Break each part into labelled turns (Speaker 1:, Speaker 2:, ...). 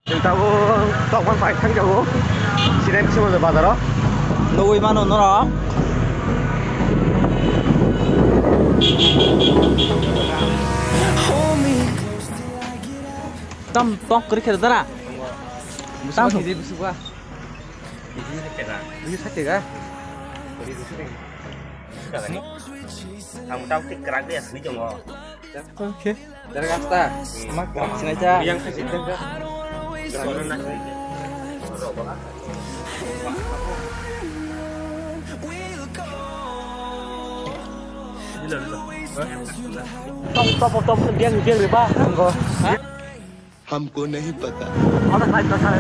Speaker 1: 지금 타고 떡만 바이크 타려고 시내 치면서 받아라.
Speaker 2: 너 5만 원 넣어라. 땀 그렇게 되더라. 땀
Speaker 1: 이제 무슨 거야? 이게 사태가?
Speaker 3: Kamu tahu sih kerak dia sini cuma.
Speaker 2: 오케이. 내려갑시다. 막 지내자.
Speaker 1: yang kasih tengah.
Speaker 3: Kerak nasi.
Speaker 1: Top dia dia berapa? Enggak.
Speaker 4: हमको नहीं पता।
Speaker 1: Ada naik ke sana.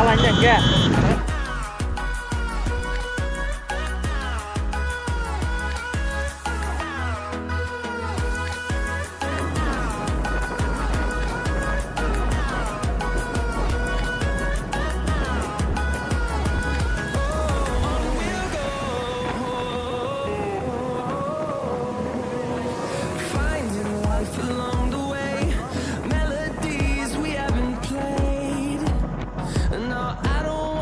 Speaker 2: Kalanya ya.
Speaker 5: Melodies we haven't played. No, I don't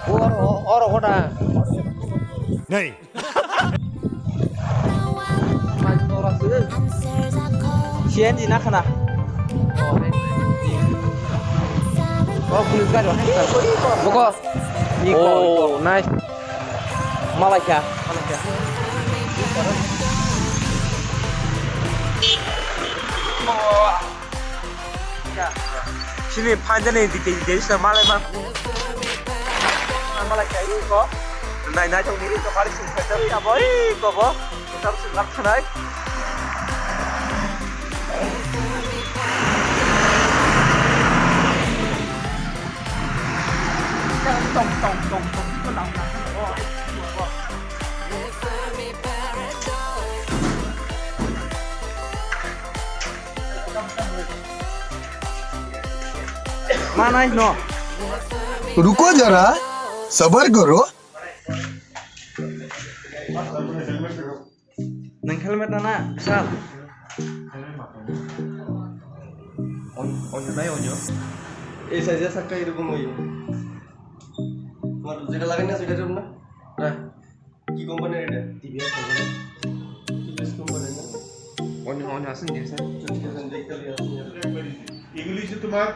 Speaker 2: Oro hoda.
Speaker 1: नहीं
Speaker 2: Sien gì nãy khana. Police guard Boko. Oh, nice. Malaysia. Sini panjang di sana Malaysia. Malaysia ini kok. Nah trong ini kok harus sekali apa kok kok. Kita harus ngerti nih. Tong itu nang. Mana ini no?
Speaker 4: रुको जरा सबर करो
Speaker 2: Nang helmet nana, sal.
Speaker 5: অন্য নাই অন্য এই সাইজের চাকা এরকম হইব তোমার যেটা লাগে না সেটা না হ্যাঁ কি কোম্পানির এটা টিভিএস কোম্পানি টিভিএস কোম্পানি না
Speaker 3: অন্য আসেন
Speaker 6: এগুলি হচ্ছে তোমার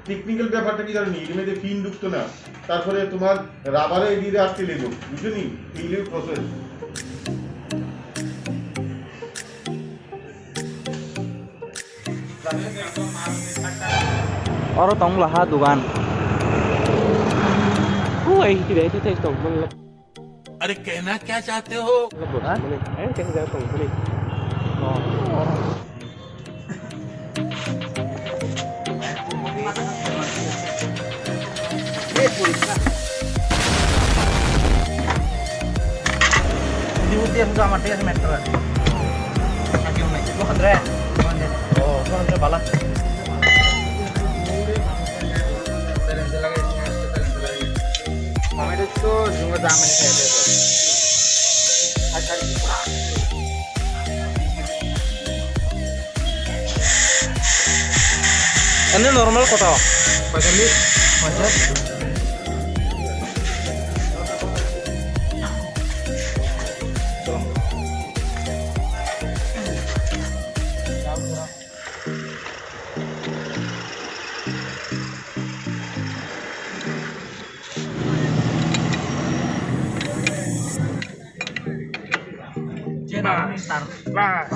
Speaker 6: টেকনিক্যাল ব্যাপারটা কি জানো এর মধ্যে পিন ঢুকতো না তারপরে তোমার রাবারে এদিকে আটকে লেগো বুঝলি এইগুলো process
Speaker 2: Oro tong lah dugan.
Speaker 1: Ui, cái đấy tôi thấy tổng vâng lập
Speaker 7: अरे कहना क्या चाहते हो
Speaker 1: lập hả? Ấy cái giá tổng cái này.
Speaker 2: Diutir sama dia meter. Lagi naik 200. Oh, 200 balas. Kami itu juga zaman itu. Ini normal kota. Pakai lift, macet. Nah,